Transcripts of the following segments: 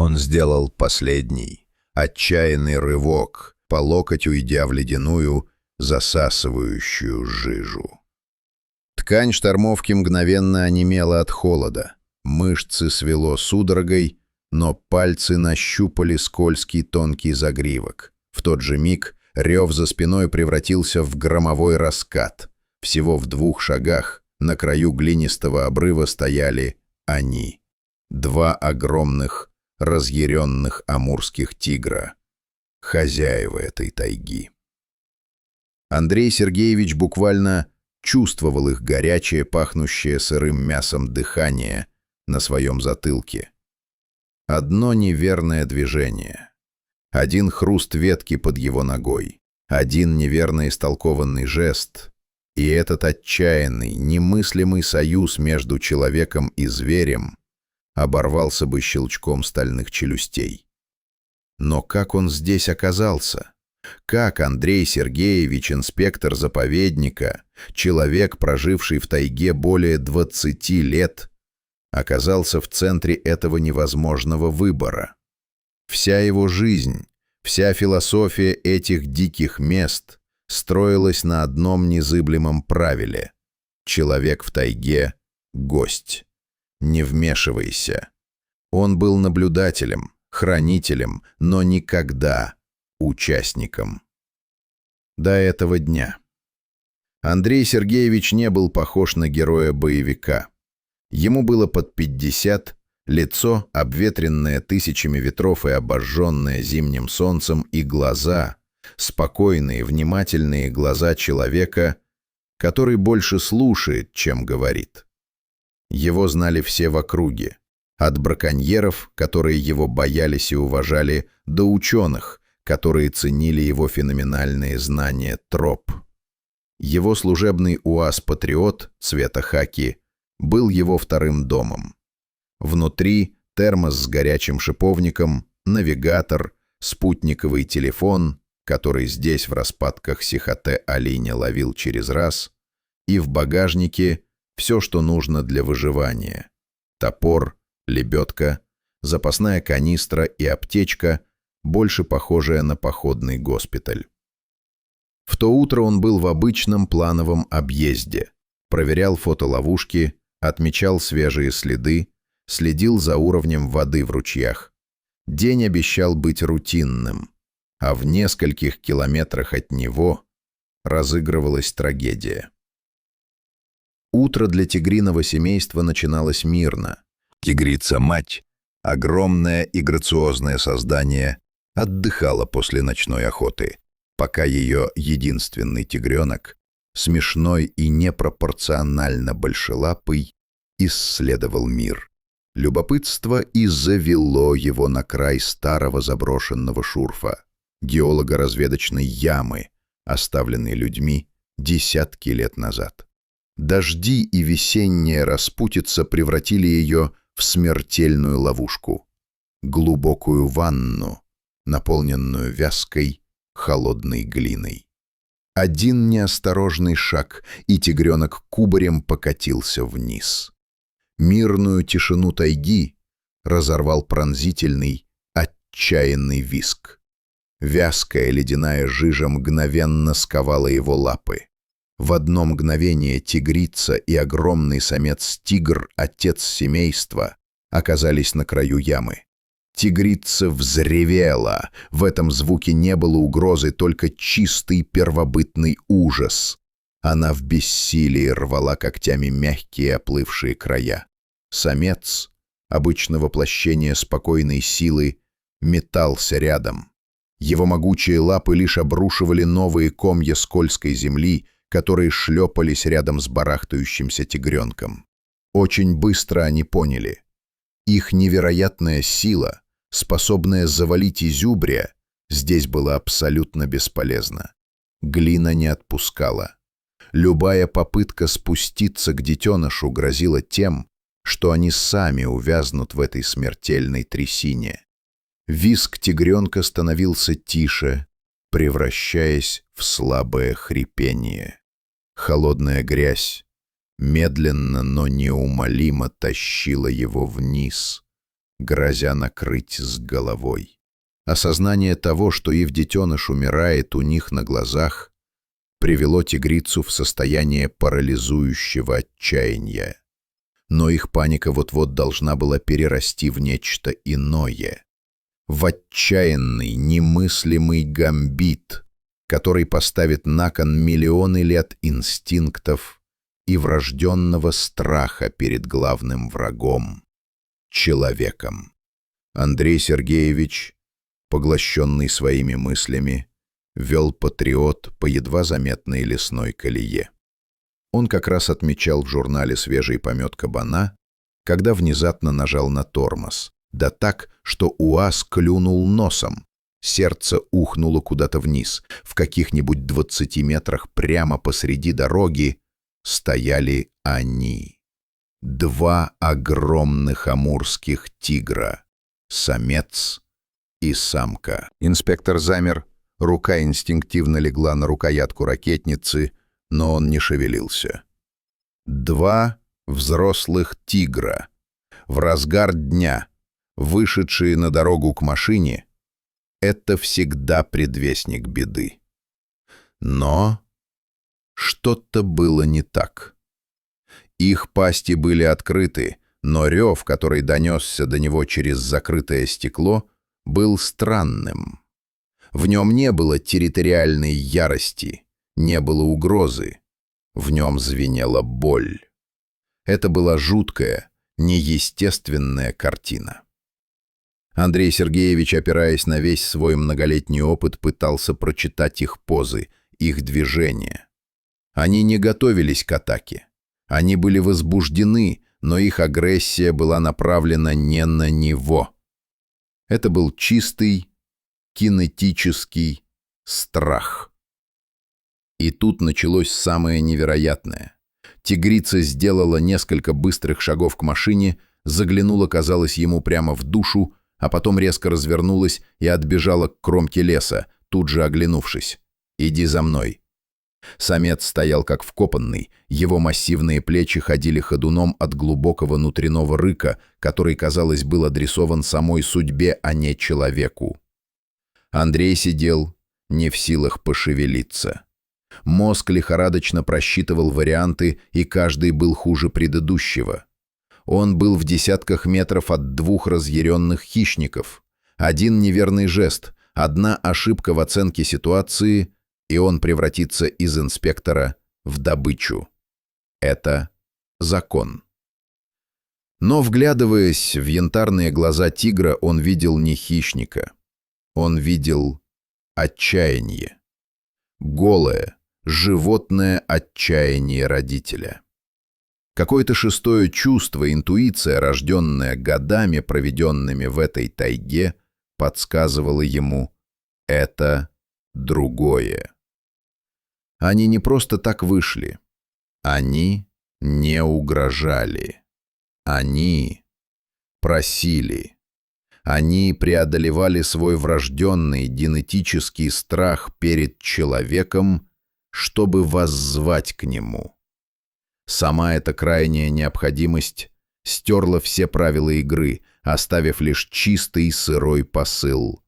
Он сделал последний, отчаянный рывок, по локоть уйдя в ледяную, засасывающую жижу. Ткань штормовки мгновенно онемела от холода. Мышцы свело судорогой, но пальцы нащупали скользкий тонкий загривок. В тот же миг рев за спиной превратился в громовой раскат. Всего в 2 шагах на краю глинистого обрыва стояли они. 2 огромных, разъяренных амурских тигра. Хозяева этой тайги. Андрей Сергеевич буквально чувствовал их горячее, пахнущее сырым мясом дыхание на своем затылке. Одно неверное движение. Один хруст ветки под его ногой. Один неверно истолкованный жест. И этот отчаянный, немыслимый союз между человеком и зверем оборвался бы щелчком стальных челюстей. Но как он здесь оказался? Как Андрей Сергеевич, инспектор заповедника, человек, проживший в тайге более 20 лет, оказался в центре этого невозможного выбора? Вся его жизнь, вся философия этих диких мест строилась на одном незыблемом правиле: человек в тайге — гость. Не вмешивайся. Он был наблюдателем, хранителем, но никогда участником. До этого дня. Андрей Сергеевич не был похож на героя-боевика. Ему было под 50, лицо, обветренное тысячами ветров и обожженное зимним солнцем, и глаза, спокойные, внимательные глаза человека, который больше слушает, чем говорит. Его знали все в округе, от браконьеров, которые его боялись и уважали, до ученых, которые ценили его феноменальные знания троп. Его служебный УАЗ-патриот цвета хаки был его вторым домом. Внутри термос с горячим шиповником, навигатор, спутниковый телефон, который здесь в распадках Сихотэ-Алине ловил через раз, и в багажнике все, что нужно для выживания: топор, лебедка, запасная канистра и аптечка, больше похожая на походный госпиталь. В то утро он был в обычном плановом объезде, проверял фотоловушки, отмечал свежие следы, следил за уровнем воды в ручьях. День обещал быть рутинным, а в нескольких километрах от него разыгрывалась трагедия. Утро для тигриного семейства начиналось мирно. Тигрица-мать, огромное и грациозное создание, отдыхала после ночной охоты, пока ее единственный тигренок, смешной и непропорционально большелапый, исследовал мир. Любопытство и завело его на край старого заброшенного шурфа, геолого-разведочной ямы, оставленной людьми десятки лет назад. Дожди и весенняя распутица превратили ее в смертельную ловушку, глубокую ванну, наполненную вязкой, холодной глиной. Один неосторожный шаг, и тигренок кубарем покатился вниз. Мирную тишину тайги разорвал пронзительный, отчаянный визг. Вязкая ледяная жижа мгновенно сковала его лапы. В одно мгновение тигрица и огромный самец-тигр, отец семейства, оказались на краю ямы. Тигрица взревела. В этом звуке не было угрозы, только чистый первобытный ужас. Она в бессилии рвала когтями мягкие оплывшие края. Самец, обычно воплощение спокойной силы, метался рядом. Его могучие лапы лишь обрушивали новые комья скользкой земли, которые шлепались рядом с барахтающимся тигренком. Очень быстро они поняли. Их невероятная сила, способная завалить изюбря, здесь была абсолютно бесполезна. Глина не отпускала. Любая попытка спуститься к детенышу грозила тем, что они сами увязнут в этой смертельной трясине. Визг тигренка становился тише, превращаясь в слабое хрипение. Холодная грязь медленно, но неумолимо тащила его вниз, грозя накрыть с головой. Осознание того, что их детеныш умирает у них на глазах, привело тигрицу в состояние парализующего отчаяния. Но их паника вот-вот должна была перерасти в нечто иное. В отчаянный, немыслимый гамбит, который поставит на кон миллионы лет инстинктов и врожденного страха перед главным врагом — человеком. Андрей Сергеевич, поглощенный своими мыслями, вел «Патриот» по едва заметной лесной колее. Он как раз отмечал в журнале свежий помет кабана, когда внезапно нажал на тормоз, да так, что УАЗ клюнул носом. Сердце ухнуло куда-то вниз. В каких-нибудь 20 метрах прямо посреди дороги стояли они. 2 огромных амурских тигра, самец и самка. Инспектор замер, рука инстинктивно легла на рукоятку ракетницы, но он не шевелился. 2 взрослых тигра, в разгар дня, вышедшие на дорогу к машине, это всегда предвестник беды. Но что-то было не так. Их пасти были открыты, но рев, который донесся до него через закрытое стекло, был странным. В нем не было территориальной ярости, не было угрозы. В нем звенела боль. Это была жуткая, неестественная картина. Андрей Сергеевич, опираясь на весь свой многолетний опыт, пытался прочитать их позы, их движения. Они не готовились к атаке. Они были возбуждены, но их агрессия была направлена не на него. Это был чистый, кинетический страх. И тут началось самое невероятное. Тигрица сделала несколько быстрых шагов к машине, заглянула, казалось, ему прямо в душу, а потом резко развернулась и отбежала к кромке леса, тут же оглянувшись. «Иди за мной». Самец стоял как вкопанный, его массивные плечи ходили ходуном от глубокого внутреннего рыка, который, казалось, был адресован самой судьбе, а не человеку. Андрей сидел, не в силах пошевелиться. Мозг лихорадочно просчитывал варианты, и каждый был хуже предыдущего. Он был в десятках метров от 2 разъяренных хищников. Один неверный жест, одна ошибка в оценке ситуации, и он превратится из инспектора в добычу. Это закон. Но, вглядываясь в янтарные глаза тигра, он видел не хищника. Он видел отчаяние. Голое, животное отчаяние родителя. Какое-то шестое чувство, интуиция, рожденная годами, проведенными в этой тайге, подсказывала ему «это другое». Они не просто так вышли. Они не угрожали. Они просили. Они преодолевали свой врожденный генетический страх перед человеком, чтобы воззвать к нему. Сама эта крайняя необходимость стерла все правила игры, оставив лишь чистый сырой посыл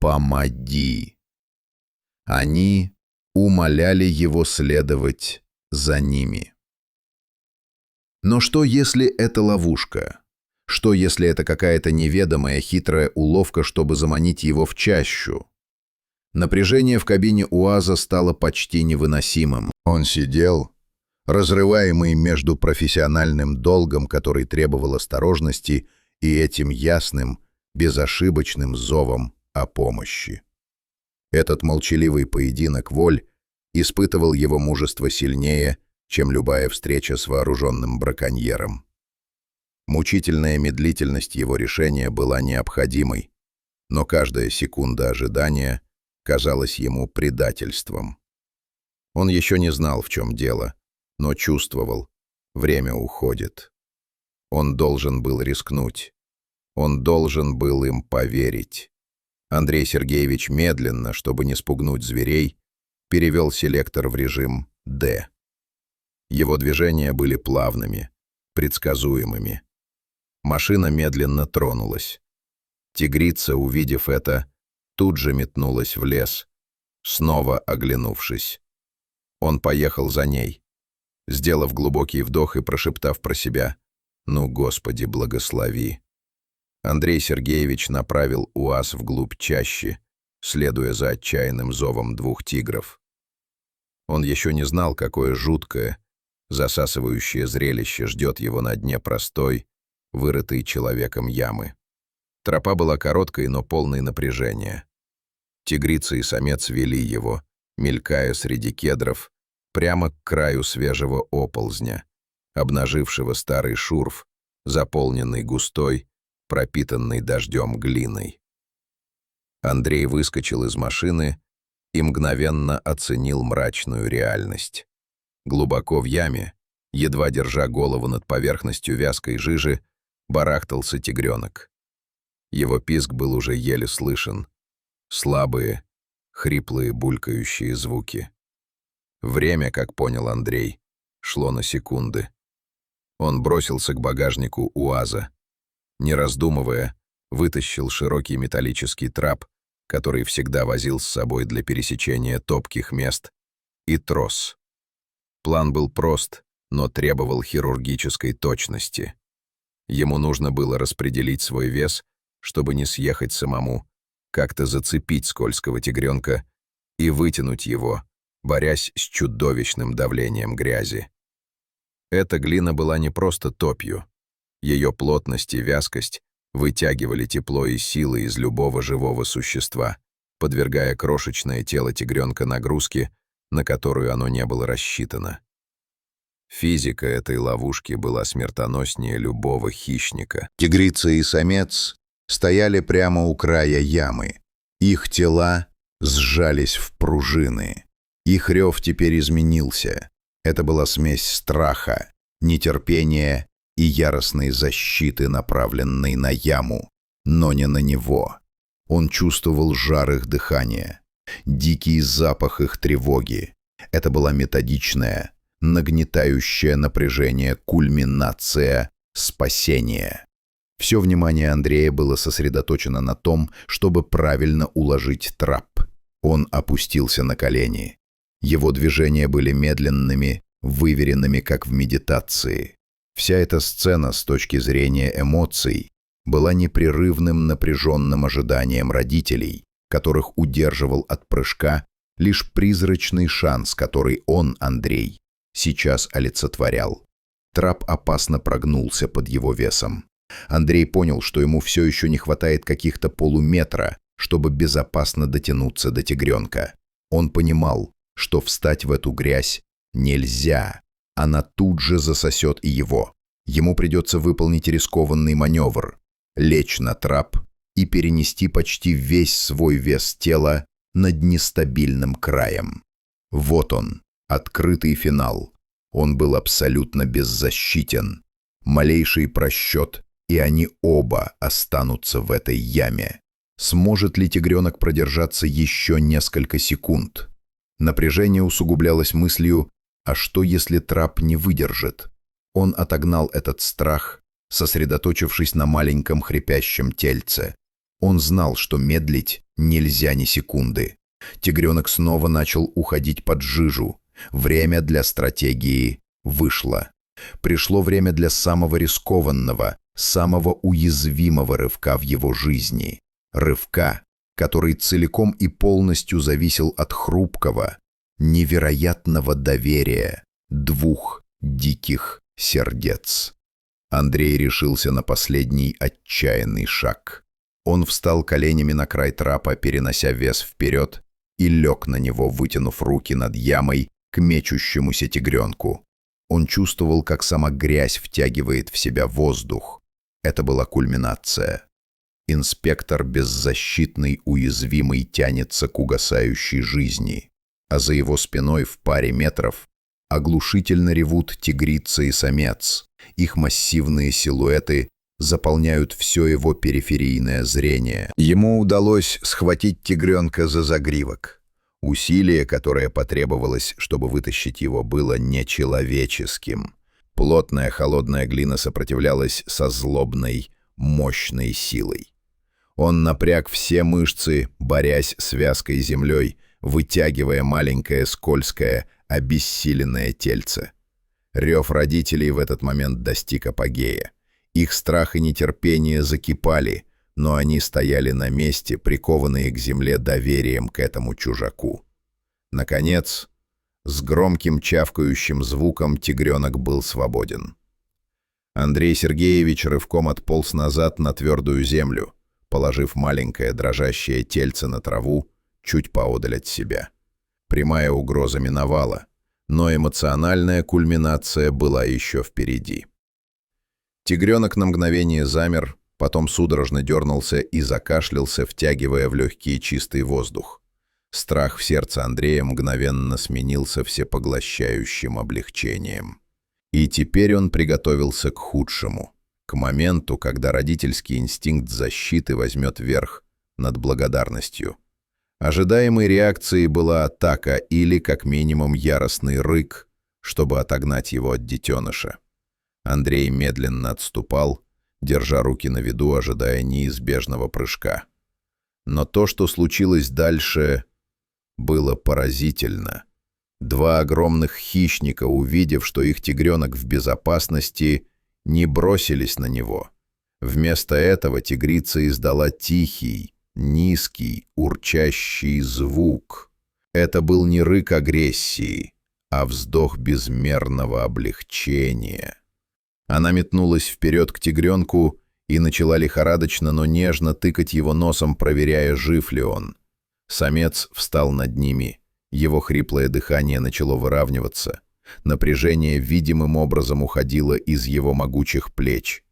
«Помоги». Они умоляли его следовать за ними. Но что, если это ловушка? Что, если это какая-то неведомая хитрая уловка, чтобы заманить его в чащу? Напряжение в кабине УАЗа стало почти невыносимым. Он сидел, разрываемый между профессиональным долгом, который требовал осторожности, и этим ясным, безошибочным зовом о помощи. Этот молчаливый поединок воль испытывал его мужество сильнее, чем любая встреча с вооруженным браконьером. Мучительная медлительность его решения была необходимой, но каждая секунда ожидания казалась ему предательством. Он еще не знал, в чем дело, но чувствовал, время уходит. Он должен был рискнуть. Он должен был им поверить. Андрей Сергеевич медленно, чтобы не спугнуть зверей, перевел селектор в режим «Д». Его движения были плавными, предсказуемыми. Машина медленно тронулась. Тигрица, увидев это, тут же метнулась в лес, снова оглянувшись. Он поехал за ней, сделав глубокий вдох и прошептав про себя: «Ну, Господи, благослови». Андрей Сергеевич направил УАЗ вглубь чащи, следуя за отчаянным зовом двух тигров. Он еще не знал, какое жуткое, засасывающее зрелище ждет его на дне простой, вырытой человеком ямы. Тропа была короткой, но полной напряжения. Тигрица и самец вели его, мелькая среди кедров, прямо к краю свежего оползня, обнажившего старый шурф, заполненный густой, пропитанной дождем глиной. Андрей выскочил из машины и мгновенно оценил мрачную реальность. Глубоко в яме, едва держа голову над поверхностью вязкой жижи, барахтался тигренок. Его писк был уже еле слышен. Слабые, хриплые, булькающие звуки. Время, как понял Андрей, шло на секунды. Он бросился к багажнику УАЗа. Не раздумывая, вытащил широкий металлический трап, который всегда возил с собой для пересечения топких мест, и трос. План был прост, но требовал хирургической точности. Ему нужно было распределить свой вес, чтобы не съехать самому, как-то зацепить скользкого тигренка и вытянуть его, борясь с чудовищным давлением грязи. Эта глина была не просто топью. Ее плотность и вязкость вытягивали тепло и силы из любого живого существа, подвергая крошечное тело тигренка нагрузке, на которую оно не было рассчитано. Физика этой ловушки была смертоноснее любого хищника. Тигрица и самец стояли прямо у края ямы. Их тела сжались в пружины. Их рев теперь изменился. Это была смесь страха, нетерпения и яростной защиты, направленной на яму, но не на него. Он чувствовал жар их дыхания, дикий запах их тревоги. Это была методичная, нагнетающая напряжение кульминация спасения. Все внимание Андрея было сосредоточено на том, чтобы правильно уложить трап. Он опустился на колени. Его движения были медленными, выверенными, как в медитации. Вся эта сцена с точки зрения эмоций была непрерывным напряженным ожиданием родителей, которых удерживал от прыжка лишь призрачный шанс, который он, Андрей, сейчас олицетворял. Трап опасно прогнулся под его весом. Андрей понял, что ему все еще не хватает каких-то полуметра, чтобы безопасно дотянуться до тигренка. Он понимал, что встать в эту грязь нельзя. Она тут же засосет и его. Ему придется выполнить рискованный маневр, лечь на трап и перенести почти весь свой вес тела над нестабильным краем. Вот он, открытый финал. Он был абсолютно беззащитен. Малейший просчет, и они оба останутся в этой яме. Сможет ли тигренок продержаться еще несколько секунд? Напряжение усугублялось мыслью: а что, если трап не выдержит? Он отогнал этот страх, сосредоточившись на маленьком хрипящем тельце. Он знал, что медлить нельзя ни секунды. Тигренок снова начал уходить под жижу. Время для стратегии вышло. Пришло время для самого рискованного, самого уязвимого рывка в его жизни. Рывка, который целиком и полностью зависел от хрупкого, невероятного доверия двух диких сердец. Андрей решился на последний отчаянный шаг. Он встал коленями на край трапа, перенося вес вперед, и лег на него, вытянув руки над ямой к мечущемуся тигренку. Он чувствовал, как сама грязь втягивает в себя воздух. Это была кульминация. Инспектор беззащитный, уязвимый, тянется к угасающей жизни, а за его спиной в паре метров оглушительно ревут тигрица и самец. Их массивные силуэты заполняют все его периферийное зрение. Ему удалось схватить тигренка за загривок. Усилие, которое потребовалось, чтобы вытащить его, было нечеловеческим. Плотная холодная глина сопротивлялась со злобной, мощной силой. Он напряг все мышцы, борясь с вязкой землей, вытягивая маленькое скользкое, обессиленное тельце. Рев родителей в этот момент достиг апогея. Их страх и нетерпение закипали, но они стояли на месте, прикованные к земле доверием к этому чужаку. Наконец, с громким чавкающим звуком тигренок был свободен. Андрей Сергеевич рывком отполз назад на твердую землю, положив маленькое дрожащее тельце на траву чуть поодаль от себя. Прямая угроза миновала, но эмоциональная кульминация была еще впереди. Тигренок на мгновение замер, потом судорожно дернулся и закашлялся, втягивая в легкий чистый воздух. Страх в сердце Андрея мгновенно сменился всепоглощающим облегчением. И теперь он приготовился к худшему, к моменту, когда родительский инстинкт защиты возьмет верх над благодарностью. Ожидаемой реакцией была атака или, как минимум, яростный рык, чтобы отогнать его от детеныша. Андрей медленно отступал, держа руки на виду, ожидая неизбежного прыжка. Но то, что случилось дальше, было поразительно. Два огромных хищника, увидев, что их тигренок в безопасности, не бросились на него. Вместо этого тигрица издала тихий, низкий, урчащий звук. Это был не рык агрессии, а вздох безмерного облегчения. Она метнулась вперед к тигренку и начала лихорадочно, но нежно тыкать его носом, проверяя, жив ли он. Самец встал над ними. Его хриплое дыхание начало выравниваться. Напряжение видимым образом уходило из его могучих плеч.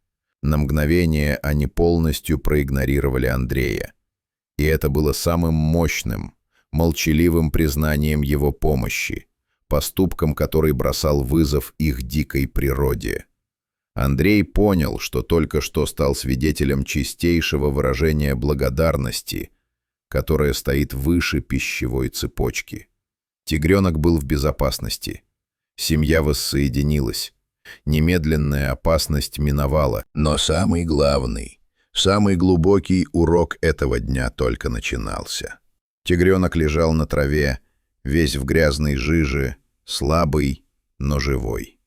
На мгновение они полностью проигнорировали Андрея. И это было самым мощным, молчаливым признанием его помощи, поступком, который бросал вызов их дикой природе. Андрей понял, что только что стал свидетелем чистейшего выражения благодарности, которое стоит выше пищевой цепочки. Тигренок был в безопасности. Семья воссоединилась. Немедленная опасность миновала. Но самый главный, самый глубокий урок этого дня только начинался. Тигренок лежал на траве, весь в грязной жиже, слабый, но живой.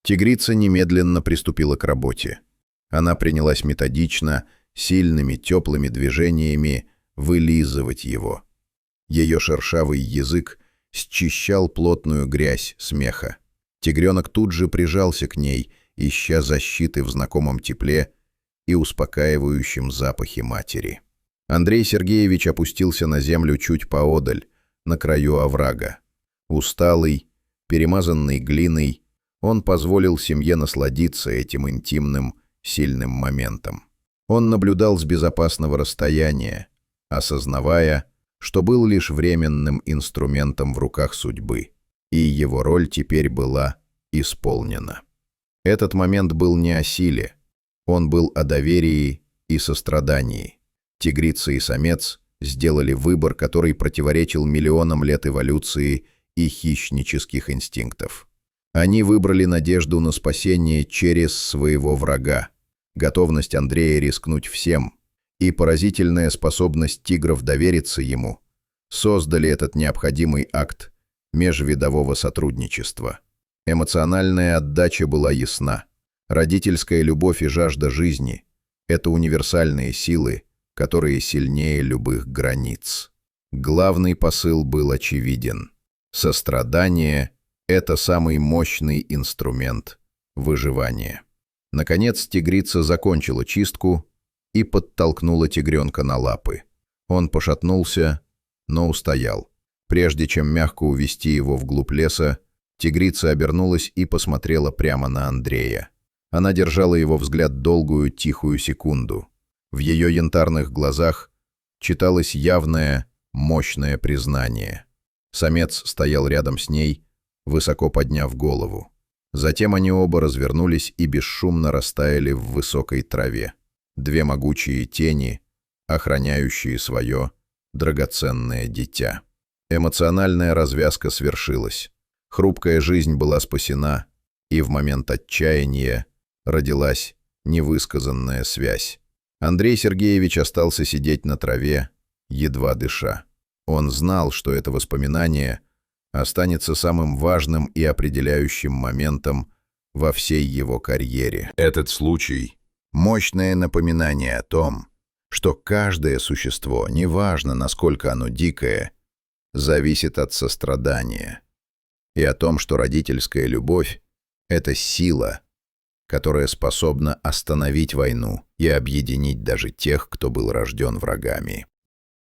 Тигрица немедленно приступила к работе. Она принялась методично, сильными теплыми движениями вылизывать его. Ее шершавый язык счищал плотную грязь с меха. Тигренок тут же прижался к ней, ища защиты в знакомом тепле и успокаивающем запахе матери. Андрей Сергеевич опустился на землю чуть поодаль, на краю оврага. Усталый, перемазанный глиной, он позволил семье насладиться этим интимным, сильным моментом. Он наблюдал с безопасного расстояния, осознавая, что был лишь временным инструментом в руках судьбы, и его роль теперь была исполнена. Этот момент был не о силе, он был о доверии и сострадании. Тигрица и самец сделали выбор, который противоречил миллионам лет эволюции и хищнических инстинктов. Они выбрали надежду на спасение через своего врага, готовность Андрея рискнуть всем и поразительная способность тигров довериться ему создали этот необходимый акт межвидового сотрудничества. Эмоциональная отдача была ясна. Родительская любовь и жажда жизни – это универсальные силы, которые сильнее любых границ. Главный посыл был очевиден. Сострадание – это самый мощный инструмент выживания. Наконец тигрица закончила чистку и подтолкнула тигренка на лапы. Он пошатнулся, но устоял. Прежде чем мягко увести его вглубь леса, тигрица обернулась и посмотрела прямо на Андрея. Она держала его взгляд долгую тихую секунду. В ее янтарных глазах читалось явное, мощное признание. Самец стоял рядом с ней, высоко подняв голову. Затем они оба развернулись и бесшумно растаяли в высокой траве. Две могучие тени, охраняющие свое драгоценное дитя. Эмоциональная развязка свершилась. Хрупкая жизнь была спасена, и в момент отчаяния родилась невысказанная связь. Андрей Сергеевич остался сидеть на траве, едва дыша. Он знал, что это воспоминание останется самым важным и определяющим моментом во всей его карьере. Этот случай – мощное напоминание о том, что каждое существо, неважно, насколько оно дикое, зависит от сострадания, и о том, что родительская любовь – это сила, которая способна остановить войну и объединить даже тех, кто был рожден врагами.